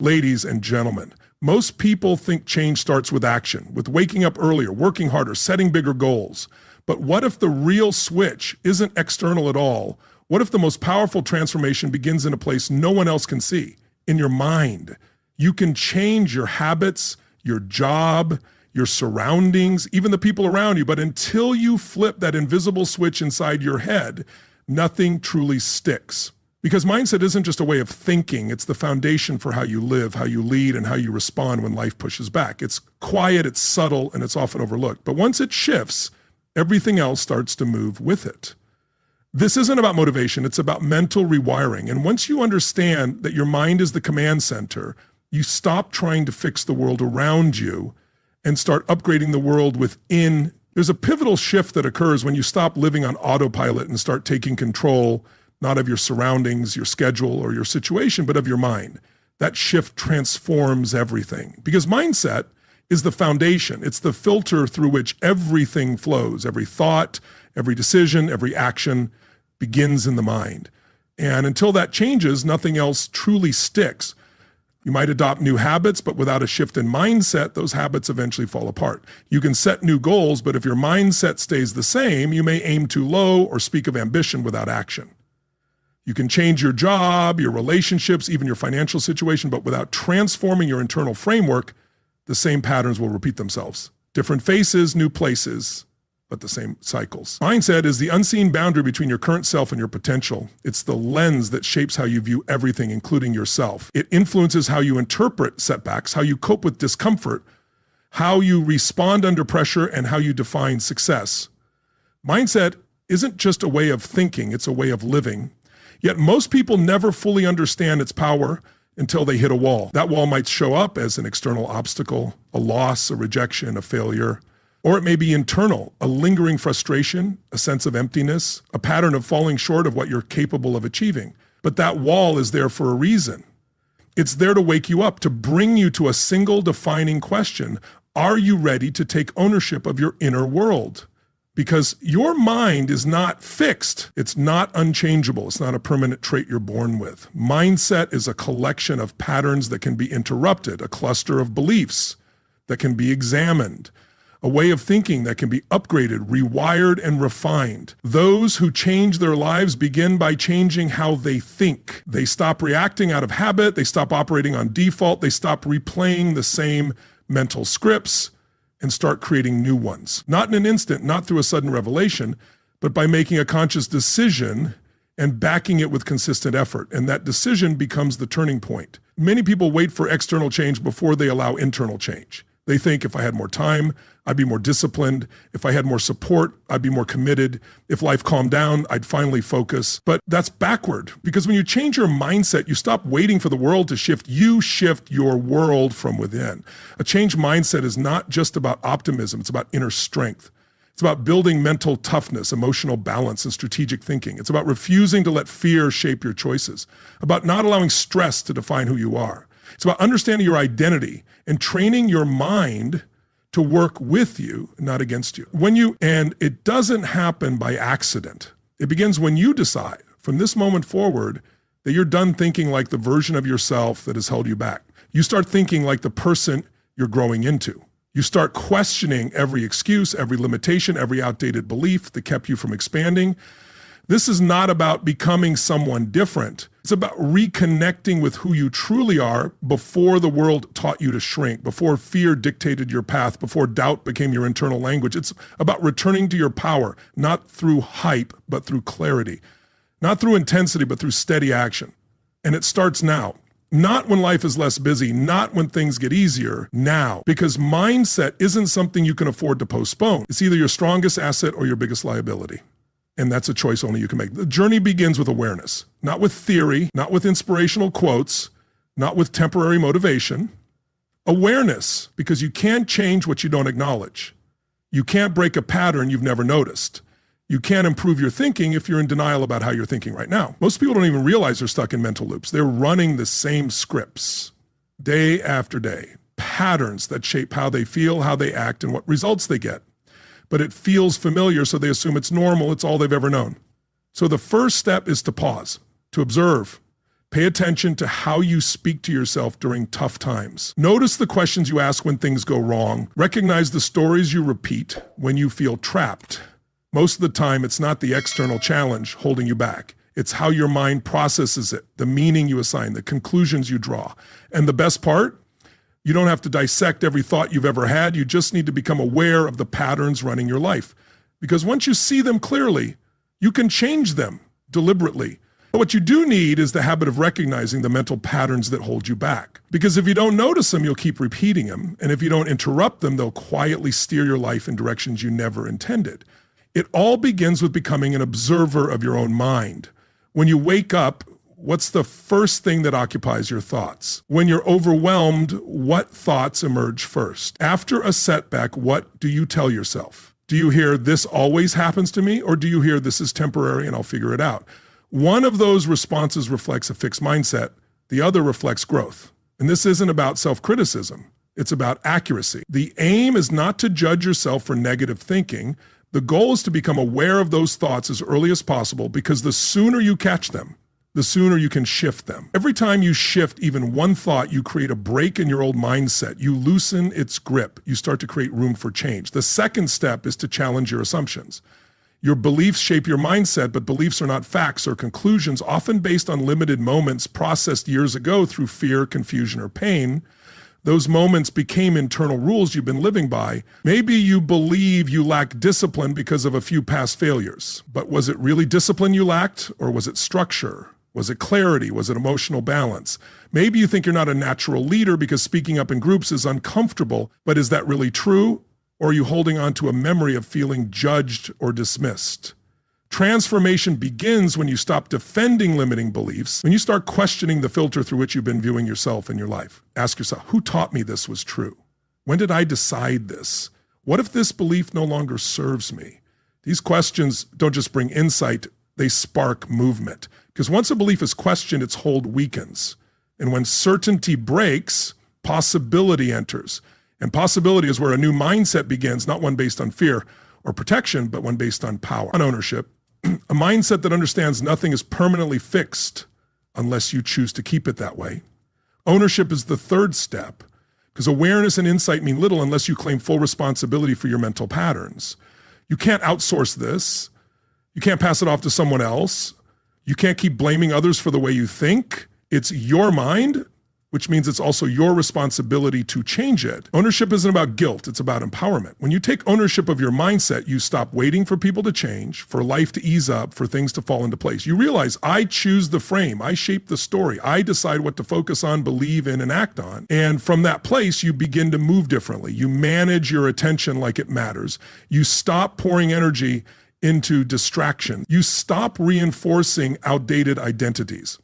Ladies and gentlemen, most people think change starts with action, with waking up earlier, working harder, setting bigger goals. But what if the real switch isn't external at all? What if the most powerful transformation begins in a place no one else can see? In your mind. You can change your habits, your job, your surroundings, even the people around you. But until you flip that invisible switch inside your head, nothing truly sticks. Because mindset isn't just a way of thinking, it's the foundation for how you live, how you lead, and how you respond when life pushes back. It's quiet, it's subtle, and it's often overlooked. But once it shifts, everything else starts to move with it. This isn't about motivation, it's about mental rewiring. And once you understand that your mind is the command center, you stop trying to fix the world around you and start upgrading the world within. There's a pivotal shift that occurs when you stop living on autopilot and start taking control, not of your surroundings, your schedule, or your situation, but of your mind. That shift transforms everything. Because mindset is the foundation. It's the filter through which everything flows. Every thought, every decision, every action begins in the mind. And until that changes, nothing else truly sticks. You might adopt new habits, but without a shift in mindset, those habits eventually fall apart. You can set new goals, but if your mindset stays the same, you may aim too low or speak of ambition without action. You can change your job, your relationships, even your financial situation, but without transforming your internal framework, the same patterns will repeat themselves. Different faces, new places, but the same cycles. Mindset is the unseen boundary between your current self and your potential. It's the lens that shapes how you view everything, including yourself. It influences how you interpret setbacks, how you cope with discomfort, how you respond under pressure, and how you define success. Mindset isn't just a way of thinking, it's a way of living. Yet most people never fully understand its power until they hit a wall. That wall might show up as an external obstacle, a loss, a rejection, a failure, or it may be internal, a lingering frustration, a sense of emptiness, a pattern of falling short of what you're capable of achieving. But that wall is there for a reason. It's there to wake you up, to bring you to a single defining question. Are you ready to take ownership of your inner world? Because your mind is not fixed. It's not unchangeable. It's not a permanent trait you're born with. Mindset is a collection of patterns that can be interrupted, a cluster of beliefs that can be examined, a way of thinking that can be upgraded, rewired, and refined. Those who change their lives begin by changing how they think. They stop reacting out of habit. They stop operating on default. They stop replaying the same mental scripts and start creating new ones. Not in an instant, not through a sudden revelation, but by making a conscious decision and backing it with consistent effort. And that decision becomes the turning point. Many people wait for external change before they allow internal change. They think if I had more time, I'd be more disciplined. If I had more support, I'd be more committed. If life calmed down, I'd finally focus. But that's backward, because when you change your mindset, you stop waiting for the world to shift. You shift your world from within. A changed mindset is not just about optimism. It's about inner strength. It's about building mental toughness, emotional balance, and strategic thinking. It's about refusing to let fear shape your choices, about not allowing stress to define who you are. It's about understanding your identity and training your mind to work with you, not against you. And it doesn't happen by accident. It begins when you decide from this moment forward that you're done thinking like the version of yourself that has held you back. You start thinking like the person you're growing into. You start questioning every excuse, every limitation, every outdated belief that kept you from expanding. This is not about becoming someone different. It's about reconnecting with who you truly are before the world taught you to shrink, before fear dictated your path, before doubt became your internal language. It's about returning to your power, not through hype, but through clarity, not through intensity, but through steady action. And it starts now. Not when life is less busy, not when things get easier, now. Because mindset isn't something you can afford to postpone. It's either your strongest asset or your biggest liability. And that's a choice only you can make. The journey begins with awareness, not with theory, not with inspirational quotes, not with temporary motivation. Awareness, because you can't change what you don't acknowledge. You can't break a pattern you've never noticed. You can't improve your thinking if you're in denial about how you're thinking right now. Most people don't even realize they're stuck in mental loops. They're running the same scripts day after day, patterns that shape how they feel, how they act, and what results they get. But it feels familiar, so they assume it's normal, it's all they've ever known. So the first step is to pause, to observe, Pay attention to how you speak to yourself during tough times. Notice the questions you ask when things go wrong. Recognize the stories you repeat when you feel trapped. Most of the time, it's not the external challenge holding you back. It's how your mind processes it, the meaning you assign, the conclusions you draw. And the best part, you don't have to dissect every thought you've ever had. You just need to become aware of the patterns running your life. Because once you see them clearly, you can change them deliberately. But what you do need is the habit of recognizing the mental patterns that hold you back. Because if you don't notice them, you'll keep repeating them. And if you don't interrupt them, they'll quietly steer your life in directions you never intended. It all begins with becoming an observer of your own mind. When you wake up, what's the first thing that occupies your thoughts? When you're overwhelmed, what thoughts emerge first? After a setback, what do you tell yourself? Do you hear, this always happens to me? Or do you hear, this is temporary and I'll figure it out? One of those responses reflects a fixed mindset. The other reflects growth. And this isn't about self-criticism. It's about accuracy. The aim is not to judge yourself for negative thinking. The goal is to become aware of those thoughts as early as possible, because the sooner you catch them, the sooner you can shift them. Every time you shift even one thought, you create a break in your old mindset. You loosen its grip. You start to create room for change. The second step is to challenge your assumptions. Your beliefs shape your mindset, but beliefs are not facts or conclusions, often based on limited moments processed years ago through fear, confusion, or pain. Those moments became internal rules you've been living by. Maybe you believe you lack discipline because of a few past failures, but was it really discipline you lacked, or was it structure? Was it clarity? Was it emotional balance? Maybe you think you're not a natural leader because speaking up in groups is uncomfortable, but is that really true? Or are you holding on to a memory of feeling judged or dismissed? Transformation begins when you stop defending limiting beliefs, when you start questioning the filter through which you've been viewing yourself and your life. Ask yourself, who taught me this was true? When did I decide this? What if this belief no longer serves me? These questions don't just bring insight, they spark movement. Because once a belief is questioned, its hold weakens. And when certainty breaks, possibility enters. And possibility is where a new mindset begins, not one based on fear or protection, but one based on power, on ownership. A mindset that understands nothing is permanently fixed unless you choose to keep it that way. Ownership is the third step, because awareness and insight mean little unless you claim full responsibility for your mental patterns. You can't outsource this. You can't pass it off to someone else. You can't keep blaming others for the way you think. It's your mind, which means it's also your responsibility to change it. Ownership isn't about guilt, it's about empowerment. When you take ownership of your mindset, you stop waiting for people to change, for life to ease up, for things to fall into place. You realize, I choose the frame, I shape the story, I decide what to focus on, believe in, and act on. And from that place, you begin to move differently. You manage your attention like it matters. You stop pouring energy into distraction. You stop reinforcing outdated identities.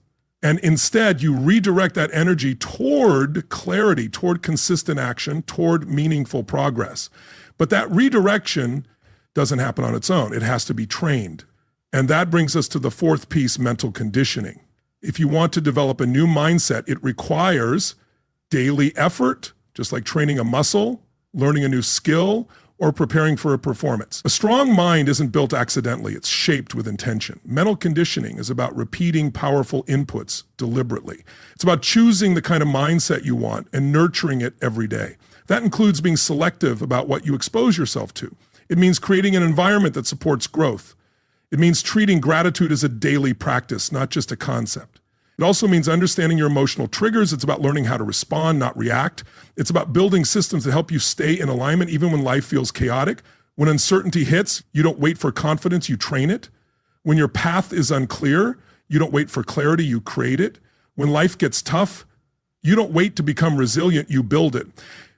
And instead, you redirect that energy toward clarity, toward consistent action, toward meaningful progress. But that redirection doesn't happen on its own. It has to be trained. And that brings us to the fourth piece, mental conditioning. If you want to develop a new mindset, it requires daily effort, just like training a muscle, learning a new skill, or preparing for a performance. A strong mind isn't built accidentally, it's shaped with intention. Mental conditioning is about repeating powerful inputs deliberately. It's about choosing the kind of mindset you want and nurturing it every day. That includes being selective about what you expose yourself to. It means creating an environment that supports growth. It means treating gratitude as a daily practice, not just a concept. It also means understanding your emotional triggers. It's about learning how to respond, not react. It's about building systems that help you stay in alignment even when life feels chaotic. When uncertainty hits, you don't wait for confidence, you train it. When your path is unclear, you don't wait for clarity, you create it. When life gets tough, you don't wait to become resilient, you build it.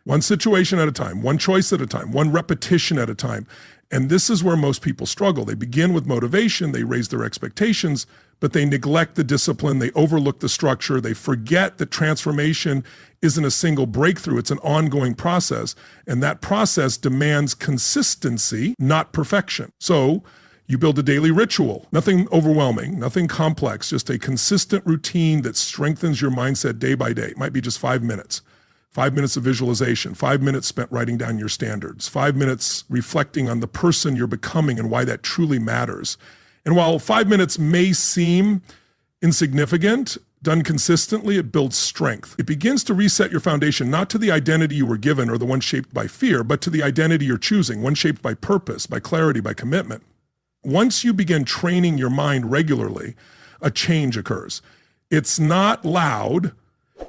One situation at a time, one choice at a time, one repetition at a time. And this is where most people struggle. They begin with motivation, they raise their expectations, but they neglect the discipline, they overlook the structure, they forget that transformation isn't a single breakthrough, it's an ongoing process. And that process demands consistency, not perfection. So you build a daily ritual, nothing overwhelming, nothing complex, just a consistent routine that strengthens your mindset day by day. It might be just 5 minutes. 5 minutes of visualization, 5 minutes spent writing down your standards, 5 minutes reflecting on the person you're becoming and why that truly matters. And while 5 minutes may seem insignificant, Done consistently, it builds strength. It begins to reset your foundation, not to the identity you were given or the one shaped by fear, but to the identity you're choosing, one shaped by purpose, by clarity, by commitment. Once you begin training your mind regularly, a change occurs. It's not loud.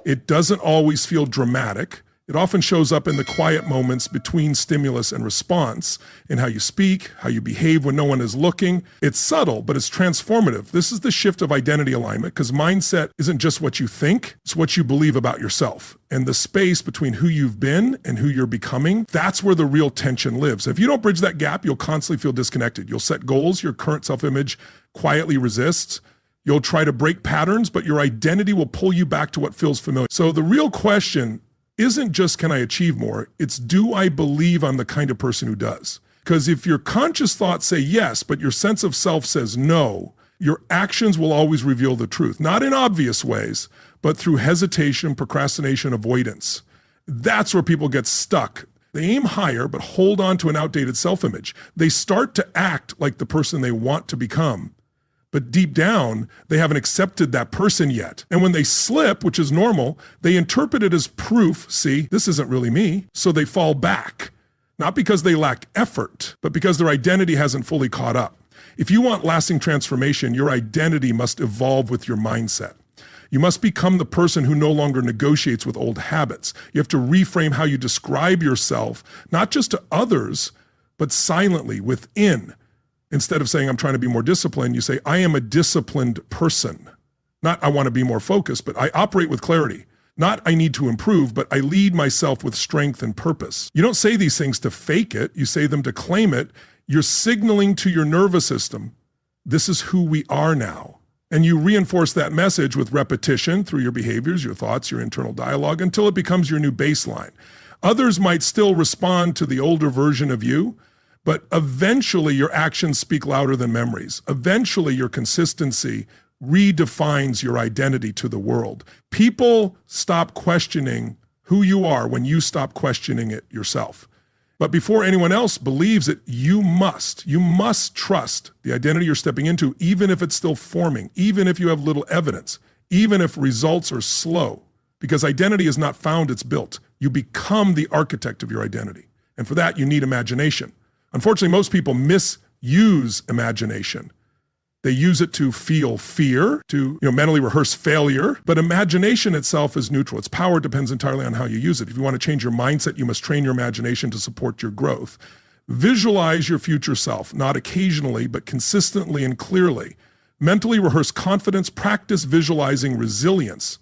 It doesn't always feel dramatic. It often shows up in the quiet moments between stimulus and response, in how you speak, how you behave when no one is looking. It's subtle, but it's transformative. This is the shift of identity alignment, because mindset isn't just what you think, it's what you believe about yourself. And the space between who you've been and who you're becoming, that's where the real tension lives. If you don't bridge that gap, you'll constantly feel disconnected. You'll set goals your current self-image quietly resists. You'll try to break patterns, but your identity will pull you back to what feels familiar. So the real question isn't just, can I achieve more? It's, do I believe I'm the kind of person who does? Because if your conscious thoughts say yes, but your sense of self says no, your actions will always reveal the truth. Not in obvious ways, but through hesitation, procrastination, avoidance. That's where people get stuck. They aim higher, but hold on to an outdated self-image. They start to act like the person they want to become. But deep down, they haven't accepted that person yet. And when they slip, which is normal, they interpret it as proof, see, this isn't really me. So they fall back, not because they lack effort, but because their identity hasn't fully caught up. If you want lasting transformation, your identity must evolve with your mindset. You must become the person who no longer negotiates with old habits. You have to reframe how you describe yourself, not just to others, but silently within. Instead of saying, I'm trying to be more disciplined, you say, I am a disciplined person. Not, I want to be more focused, but I operate with clarity. Not, I need to improve, but I lead myself with strength and purpose. You don't say these things to fake it. You say them to claim it. You're signaling to your nervous system, this is who we are now. And you reinforce that message with repetition through your behaviors, your thoughts, your internal dialogue, until it becomes your new baseline. Others might still respond to the older version of you, but eventually your actions speak louder than memories. Eventually your consistency redefines your identity to the world. People stop questioning who you are when you stop questioning it yourself. But before anyone else believes it, you must trust the identity you're stepping into, even if it's still forming, even if you have little evidence, even if results are slow. Because identity is not found, it's built. You become the architect of your identity. And for that, you need imagination. Unfortunately, most people misuse imagination. They use it to feel fear, to mentally rehearse failure. But imagination itself is neutral. Its power depends entirely on how you use it. If you want to change your mindset, you must train your imagination to support your growth. Visualize your future self, not occasionally, but consistently and clearly. Mentally rehearse confidence, practice visualizing resilience.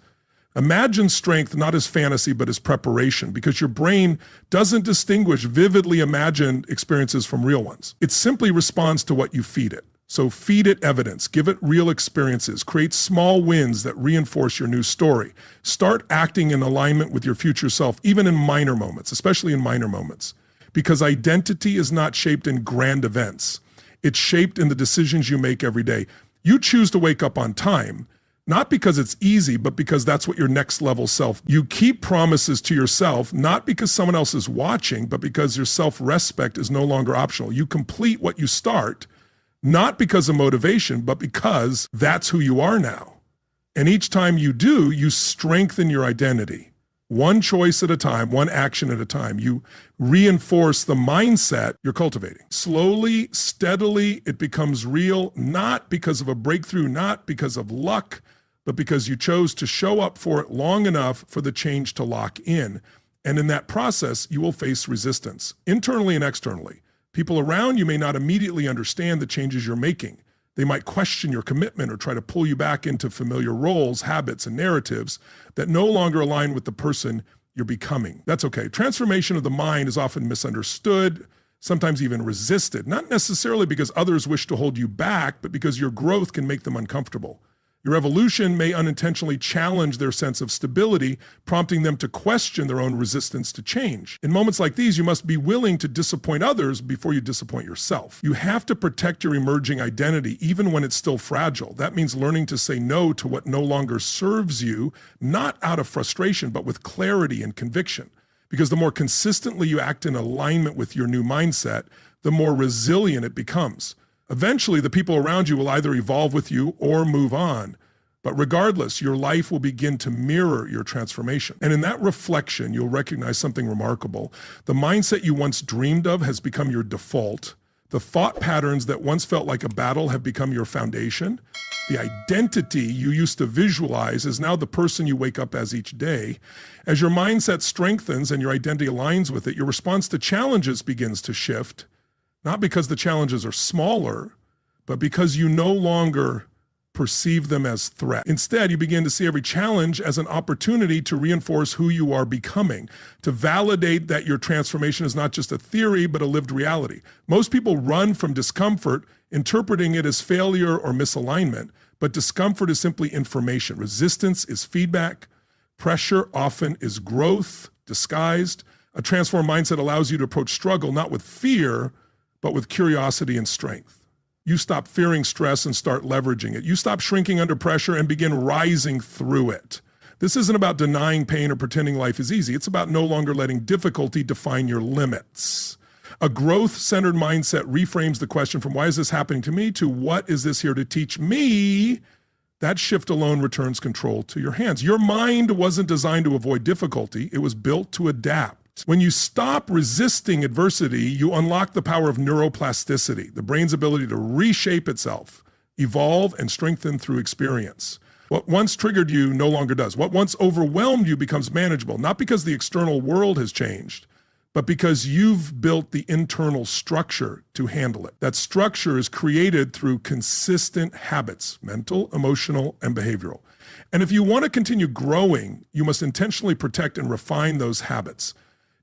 Imagine strength not as fantasy, but as preparation, because your brain doesn't distinguish vividly imagined experiences from real ones. It simply responds to what you feed it. So feed it evidence, give it real experiences, create small wins that reinforce your new story. Start acting in alignment with your future self, even in minor moments, especially in minor moments, because identity is not shaped in grand events. It's shaped in the decisions you make every day. You choose to wake up on time, not because it's easy, but because that's what your next level self. You keep promises to yourself, not because someone else is watching, but because your self-respect is no longer optional. You complete what you start, not because of motivation, but because that's who you are now. And each time you do, you strengthen your identity. One choice at a time, one action at a time. You reinforce the mindset you're cultivating. Slowly, steadily, it becomes real, not because of a breakthrough, not because of luck, but because you chose to show up for it long enough for the change to lock in. And in that process, you will face resistance, internally and externally. People around you may not immediately understand the changes you're making. They might question your commitment or try to pull you back into familiar roles, habits, and narratives that no longer align with the person you're becoming. That's okay. Transformation of the mind is often misunderstood, sometimes even resisted, not necessarily because others wish to hold you back, but because your growth can make them uncomfortable. Your evolution may unintentionally challenge their sense of stability, prompting them to question their own resistance to change. In moments like these, you must be willing to disappoint others before you disappoint yourself. You have to protect your emerging identity, even when it's still fragile. That means learning to say no to what no longer serves you, not out of frustration, but with clarity and conviction. Because the more consistently you act in alignment with your new mindset, the more resilient it becomes. Eventually, the people around you will either evolve with you or move on. But regardless, your life will begin to mirror your transformation. And in that reflection, you'll recognize something remarkable. The mindset you once dreamed of has become your default. The thought patterns that once felt like a battle have become your foundation. The identity you used to visualize is now the person you wake up as each day. As your mindset strengthens and your identity aligns with it, your response to challenges begins to shift, not because the challenges are smaller, but because you no longer perceive them as threat. Instead, you begin to see every challenge as an opportunity to reinforce who you are becoming, to validate that your transformation is not just a theory, but a lived reality. Most people run from discomfort, interpreting it as failure or misalignment, but discomfort is simply information. Resistance is feedback. Pressure often is growth disguised. A transformed mindset allows you to approach struggle not with fear, but with curiosity and strength. You stop fearing stress and start leveraging it. You stop shrinking under pressure and begin rising through it. This isn't about denying pain or pretending life is easy. It's about no longer letting difficulty define your limits. A growth-centered mindset reframes the question from why is this happening to me to what is this here to teach me? That shift alone returns control to your hands. Your mind wasn't designed to avoid difficulty. It was built to adapt. When you stop resisting adversity, you unlock the power of neuroplasticity, the brain's ability to reshape itself, evolve, and strengthen through experience. What once triggered you no longer does. What once overwhelmed you becomes manageable, not because the external world has changed, but because you've built the internal structure to handle it. That structure is created through consistent habits, mental, emotional, and behavioral. And if you want to continue growing, you must intentionally protect and refine those habits.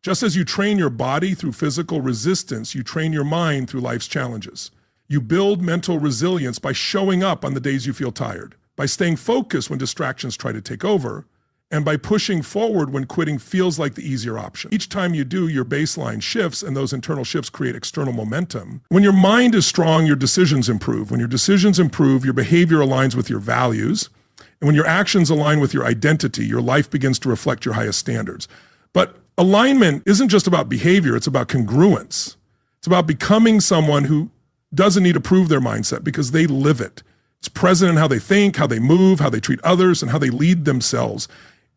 Just as you train your body through physical resistance, you train your mind through life's challenges. You build mental resilience by showing up on the days you feel tired, by staying focused when distractions try to take over, and by pushing forward when quitting feels like the easier option. Each time you do, your baseline shifts, and those internal shifts create external momentum. When your mind is strong, your decisions improve. When your decisions improve, your behavior aligns with your values. And when your actions align with your identity, your life begins to reflect your highest standards. But alignment isn't just about behavior, it's about congruence. It's about becoming someone who doesn't need to prove their mindset because they live it. It's present in how they think, how they move, how they treat others, and how they lead themselves.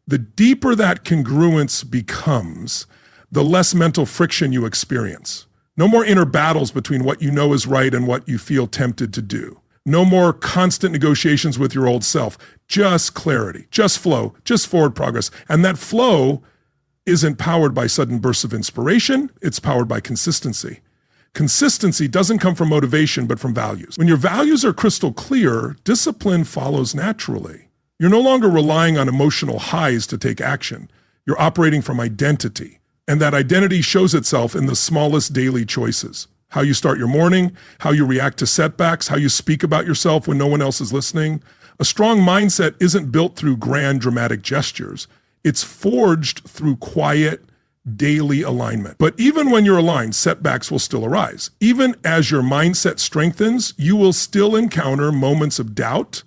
The deeper that congruence becomes, the less mental friction you experience. No more inner battles between what you know is right and what you feel tempted to do. No more constant negotiations with your old self. Just clarity, just flow, just forward progress. And that flow isn't powered by sudden bursts of inspiration, it's powered by consistency. Consistency doesn't come from motivation, but from values. When your values are crystal clear, discipline follows naturally. You're no longer relying on emotional highs to take action. You're operating from identity. And that identity shows itself in the smallest daily choices. How you start your morning, how you react to setbacks, how you speak about yourself when no one else is listening. A strong mindset isn't built through grand dramatic gestures. It's forged through quiet, daily alignment. But even when you're aligned, setbacks will still arise. Even as your mindset strengthens, you will still encounter moments of doubt,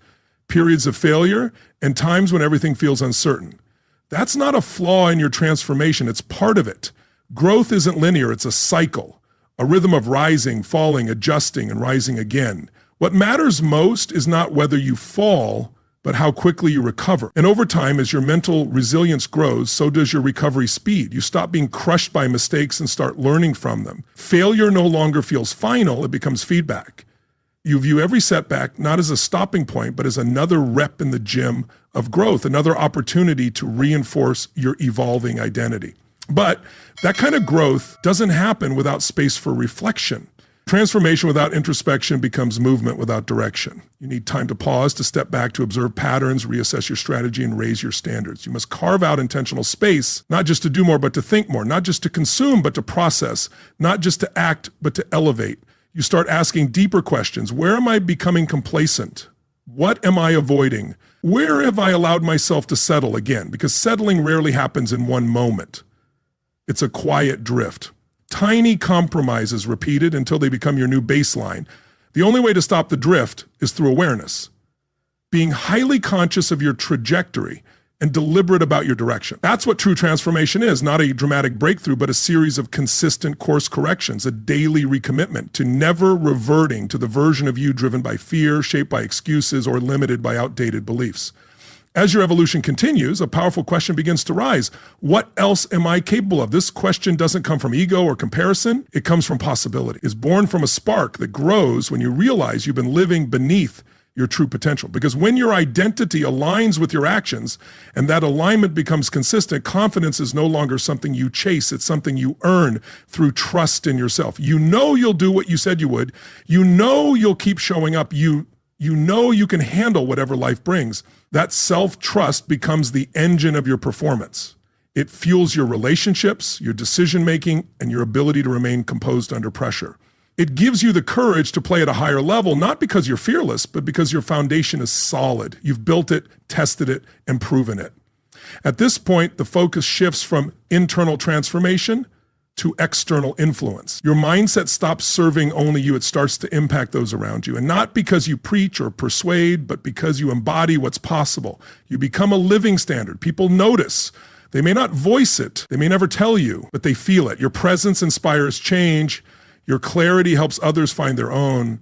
periods of failure, and times when everything feels uncertain. That's not a flaw in your transformation, it's part of it. Growth isn't linear, it's a cycle, a rhythm of rising, falling, adjusting, and rising again. What matters most is not whether you fall, but how quickly you recover. And over time, as your mental resilience grows, so does your recovery speed. You stop being crushed by mistakes and start learning from them. Failure no longer feels final, it becomes feedback. You view every setback not as a stopping point, but as another rep in the gym of growth, another opportunity to reinforce your evolving identity. But that kind of growth doesn't happen without space for reflection. Transformation without introspection becomes movement without direction. You need time to pause, to step back, to observe patterns, reassess your strategy, and raise your standards. You must carve out intentional space, not just to do more, but to think more, not just to consume, but to process, not just to act, but to elevate. You start asking deeper questions. Where am I becoming complacent? What am I avoiding? Where have I allowed myself to settle again? Because settling rarely happens in one moment. It's a quiet drift. Tiny compromises repeated until they become your new baseline. The only way to stop the drift is through awareness. Being highly conscious of your trajectory, and deliberate about your direction. That's what true transformation is, not a dramatic breakthrough, but a series of consistent course corrections, a daily recommitment to never reverting to the version of you driven by fear, shaped by excuses, or limited by outdated beliefs. As your evolution continues, a powerful question begins to rise. What else am I capable of? This question doesn't come from ego or comparison. It comes from possibility. It's born from a spark that grows when you realize you've been living beneath your true potential. Because when your identity aligns with your actions and that alignment becomes consistent, confidence is no longer something you chase. It's something you earn through trust in yourself. You know you'll do what you said you would. You know you'll keep showing up. You know you can handle whatever life brings. That self-trust becomes the engine of your performance. It fuels your relationships, your decision-making, and your ability to remain composed under pressure. It gives you the courage to play at a higher level, not because you're fearless, but because your foundation is solid. You've built it, tested it, and proven it. At this point, the focus shifts from internal transformation to external influence. Your mindset stops serving only you. It starts to impact those around you. And not because you preach or persuade, but because you embody what's possible. You become a living standard. People notice. They may not voice it. They may never tell you, but they feel it. Your presence inspires change. Your clarity helps others find their own.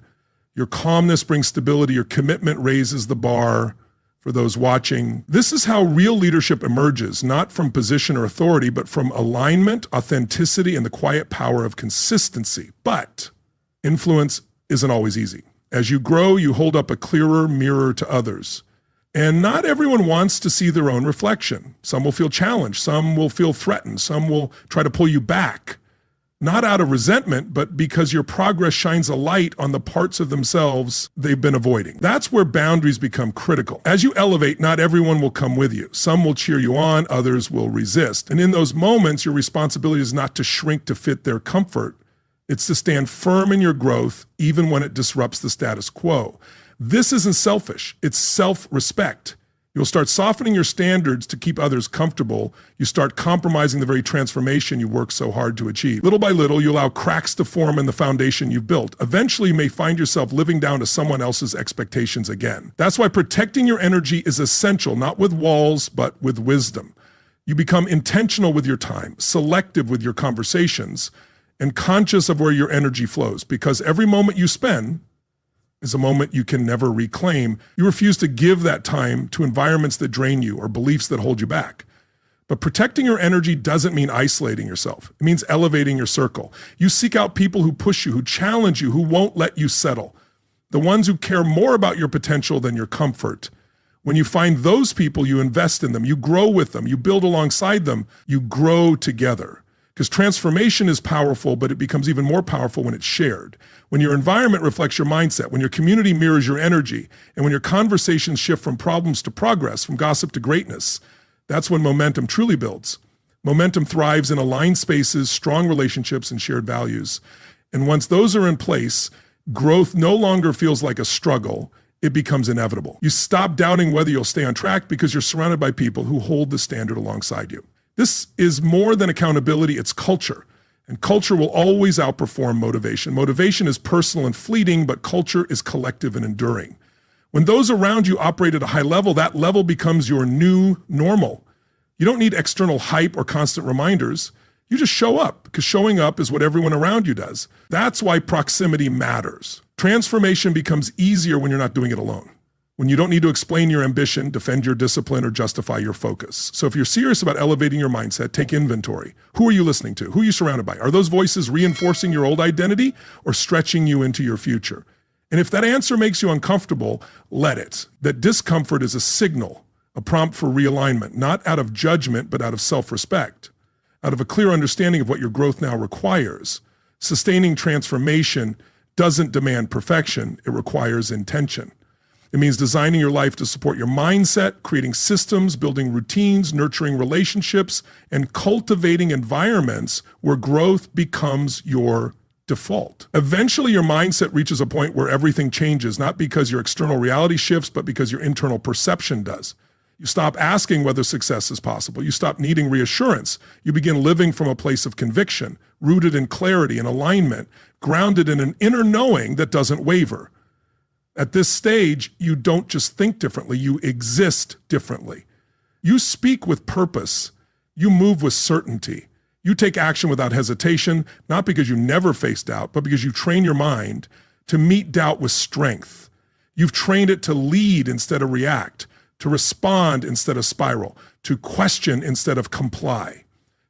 Your calmness brings stability. Your commitment raises the bar for those watching. This is how real leadership emerges, not from position or authority, but from alignment, authenticity, and the quiet power of consistency. But influence isn't always easy. As you grow, you hold up a clearer mirror to others. And not everyone wants to see their own reflection. Some will feel challenged. Some will feel threatened. Some will try to pull you back. Not out of resentment, but because your progress shines a light on the parts of themselves they've been avoiding. That's where boundaries become critical. As you elevate, not everyone will come with you. Some will cheer you on, others will resist. And in those moments, your responsibility is not to shrink to fit their comfort. It's to stand firm in your growth, even when it disrupts the status quo. This isn't selfish, it's self-respect. You'll start softening your standards to keep others comfortable. You start compromising the very transformation you work so hard to achieve. Little by little, you allow cracks to form in the foundation you've built. Eventually, you may find yourself living down to someone else's expectations again. That's why protecting your energy is essential, not with walls, but with wisdom. You become intentional with your time, selective with your conversations, and conscious of where your energy flows, because every moment you spend is a moment you can never reclaim. You refuse to give that time to environments that drain you or beliefs that hold you back. But protecting your energy doesn't mean isolating yourself. It means elevating your circle. You seek out people who push you, who challenge you, who won't let you settle. The ones who care more about your potential than your comfort. When you find those people, you invest in them, you grow with them, you build alongside them, you grow together. Because transformation is powerful, but it becomes even more powerful when it's shared. When your environment reflects your mindset, when your community mirrors your energy, and when your conversations shift from problems to progress, from gossip to greatness, that's when momentum truly builds. Momentum thrives in aligned spaces, strong relationships, and shared values. And once those are in place, growth no longer feels like a struggle. It becomes inevitable. You stop doubting whether you'll stay on track because you're surrounded by people who hold the standard alongside you. This is more than accountability, it's culture. And culture will always outperform motivation. Motivation is personal and fleeting, but culture is collective and enduring. When those around you operate at a high level, that level becomes your new normal. You don't need external hype or constant reminders. You just show up, because showing up is what everyone around you does. That's why proximity matters. Transformation becomes easier when you're not doing it alone. When you don't need to explain your ambition, defend your discipline, or justify your focus. So if you're serious about elevating your mindset, take inventory. Who are you listening to? Who are you surrounded by? Are those voices reinforcing your old identity or stretching you into your future? And if that answer makes you uncomfortable, let it. That discomfort is a signal, a prompt for realignment, not out of judgment, but out of self-respect, out of a clear understanding of what your growth now requires. Sustaining transformation doesn't demand perfection, it requires intention. It means designing your life to support your mindset, creating systems, building routines, nurturing relationships, and cultivating environments where growth becomes your default. Eventually, your mindset reaches a point where everything changes, not because your external reality shifts, but because your internal perception does. You stop asking whether success is possible. You stop needing reassurance. You begin living from a place of conviction, rooted in clarity and alignment, grounded in an inner knowing that doesn't waver. At this stage, you don't just think differently, you exist differently. You speak with purpose. You move with certainty. You take action without hesitation, not because you never face doubt, but because you train your mind to meet doubt with strength. You've trained it to lead instead of react, to respond instead of spiral, to question instead of comply.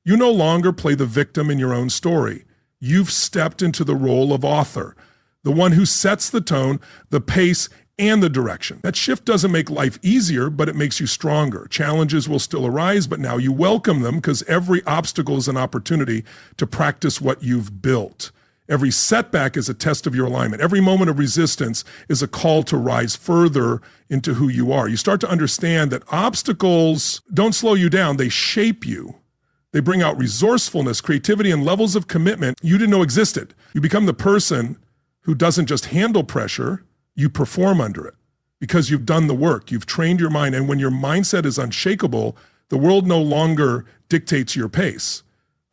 You no longer play the victim in your own story. You've stepped into the role of author, the one who sets the tone, the pace, and the direction. That shift doesn't make life easier, but it makes you stronger. Challenges will still arise, but now you welcome them because every obstacle is an opportunity to practice what you've built. Every setback is a test of your alignment. Every moment of resistance is a call to rise further into who you are. You start to understand that obstacles don't slow you down, they shape you. They bring out resourcefulness, creativity, and levels of commitment you didn't know existed. You become the person who doesn't just handle pressure, you perform under it because you've done the work, you've trained your mind. And when your mindset is unshakable, the world no longer dictates your pace.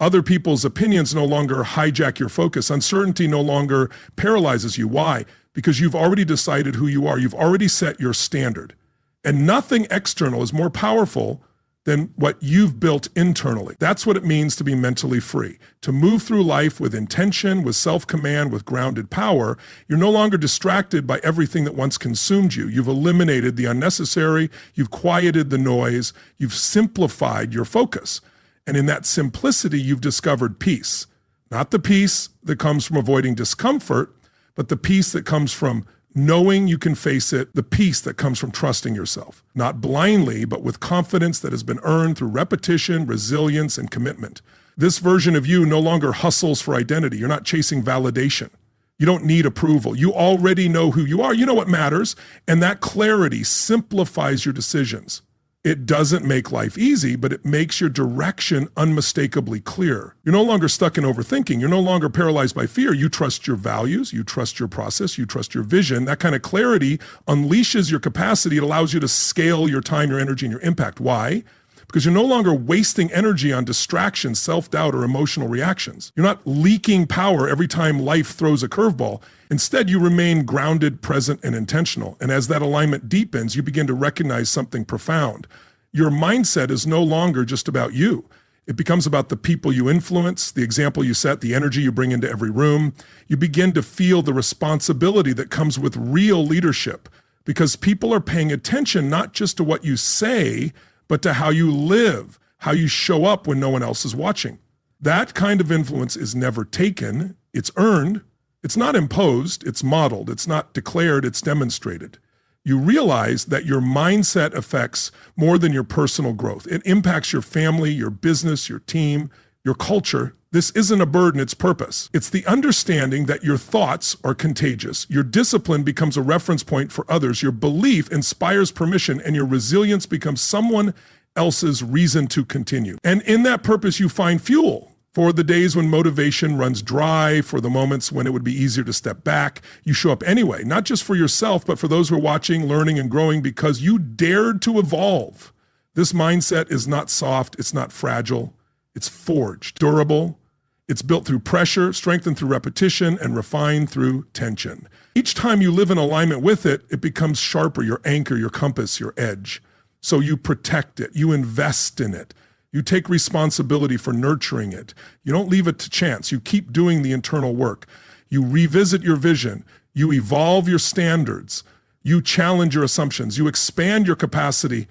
Other people's opinions no longer hijack your focus. Uncertainty no longer paralyzes you. Why? Because you've already decided who you are. You've already set your standard. And nothing external is more powerful than what you've built internally. That's what it means to be mentally free, to move through life with intention, with self-command, with grounded power. You're no longer distracted by everything that once consumed you. You've eliminated the unnecessary, you've quieted the noise, you've simplified your focus. And in that simplicity, you've discovered peace. Not the peace that comes from avoiding discomfort, but the peace that comes from knowing you can face it, the peace that comes from trusting yourself, not blindly, but with confidence that has been earned through repetition, resilience, and commitment. This version of you no longer hustles for identity. You're not chasing validation. You don't need approval. You already know who you are. You know what matters. And that clarity simplifies your decisions. It doesn't make life easy, but it makes your direction unmistakably clear. You're no longer stuck in overthinking. You're no longer paralyzed by fear. You trust your values. You trust your process. You trust your vision. That kind of clarity unleashes your capacity. It allows you to scale your time, your energy, and your impact. Why? Because you're no longer wasting energy on distractions, self-doubt, or emotional reactions. You're not leaking power every time life throws a curveball. Instead, you remain grounded, present, and intentional. And as that alignment deepens, you begin to recognize something profound. Your mindset is no longer just about you. It becomes about the people you influence, the example you set, the energy you bring into every room. You begin to feel the responsibility that comes with real leadership because people are paying attention not just to what you say, but to how you live, how you show up when no one else is watching. That kind of influence is never taken, it's earned. It's not imposed, it's modeled. It's not declared, it's demonstrated. You realize that your mindset affects more than your personal growth. It impacts your family, your business, your team, your culture. This isn't a burden, it's purpose. It's the understanding that your thoughts are contagious. Your discipline becomes a reference point for others. Your belief inspires permission, and your resilience becomes someone else's reason to continue. And in that purpose, you find fuel. For the days when motivation runs dry, for the moments when it would be easier to step back, you show up anyway, not just for yourself, but for those who are watching, learning, and growing because you dared to evolve. This mindset is not soft, it's not fragile, it's forged, durable. It's built through pressure, strengthened through repetition, and refined through tension. Each time you live in alignment with it, it becomes sharper, your anchor, your compass, your edge. So you protect it, you invest in it. You take responsibility for nurturing it. You don't leave it to chance. You keep doing the internal work. You revisit your vision. You evolve your standards. You challenge your assumptions. You expand your capacity,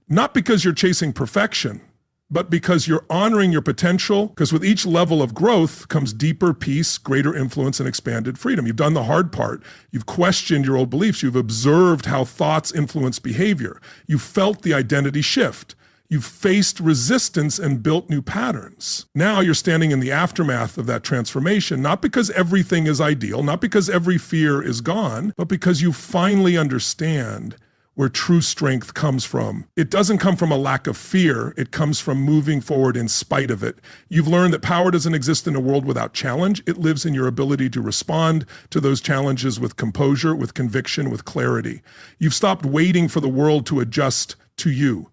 not because you're chasing perfection, but because you're honoring your potential, because with each level of growth comes deeper peace, greater influence, and expanded freedom. You've done the hard part. You've questioned your old beliefs. You've observed how thoughts influence behavior. You've felt the identity shift. You've faced resistance and built new patterns. Now you're standing in the aftermath of that transformation, not because everything is ideal, not because every fear is gone, but because you finally understand where true strength comes from. It doesn't come from a lack of fear. It comes from moving forward in spite of it. You've learned that power doesn't exist in a world without challenge. It lives in your ability to respond to those challenges with composure, with conviction, with clarity. You've stopped waiting for the world to adjust to you.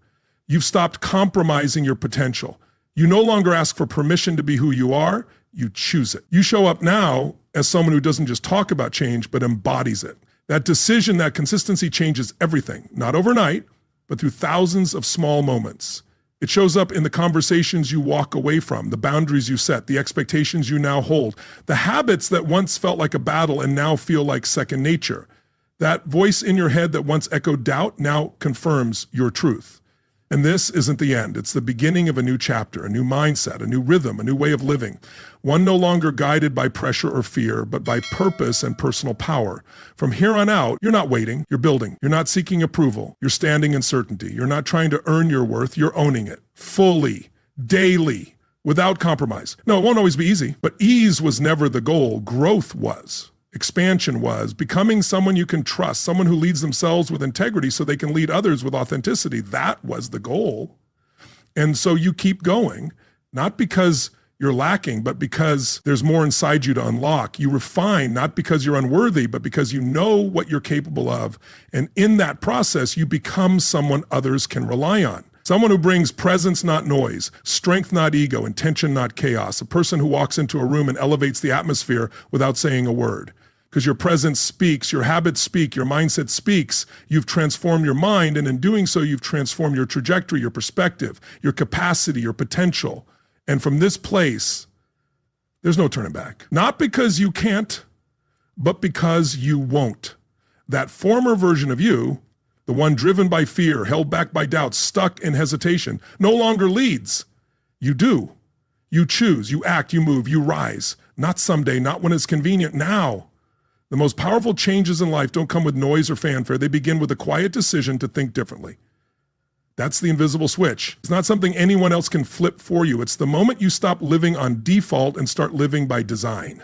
You've stopped compromising your potential. You no longer ask for permission to be who you are, you choose it. You show up now as someone who doesn't just talk about change, but embodies it. That decision, that consistency changes everything, not overnight, but through thousands of small moments. It shows up in the conversations you walk away from, the boundaries you set, the expectations you now hold, the habits that once felt like a battle and now feel like second nature. That voice in your head that once echoed doubt now confirms your truth. And this isn't the end. It's the beginning of a new chapter, a new mindset, a new rhythm, a new way of living. One no longer guided by pressure or fear, but by purpose and personal power. From here on out, you're not waiting, you're building. You're not seeking approval, you're standing in certainty. You're not trying to earn your worth, you're owning it. Fully, daily, without compromise. No, it won't always be easy, but ease was never the goal. Growth was. Expansion was. Becoming someone you can trust, someone who leads themselves with integrity so they can lead others with authenticity. That was the goal. And so you keep going, not because you're lacking, but because there's more inside you to unlock. You refine, not because you're unworthy, but because you know what you're capable of. And in that process, you become someone others can rely on. Someone who brings presence, not noise, strength, not ego, intention, not chaos. A person who walks into a room and elevates the atmosphere without saying a word. Because your presence speaks, your habits speak, your mindset speaks. You've transformed your mind, and in doing so, you've transformed your trajectory, your perspective, your capacity, your potential. And from this place, there's no turning back. Not because you can't, but because you won't. That former version of you, the one driven by fear, held back by doubt, stuck in hesitation, no longer leads. You do. You choose, you act, you move, you rise. Not someday, not when it's convenient, now. The most powerful changes in life don't come with noise or fanfare. They begin with a quiet decision to think differently. That's the invisible switch. It's not something anyone else can flip for you. It's the moment you stop living on default and start living by design.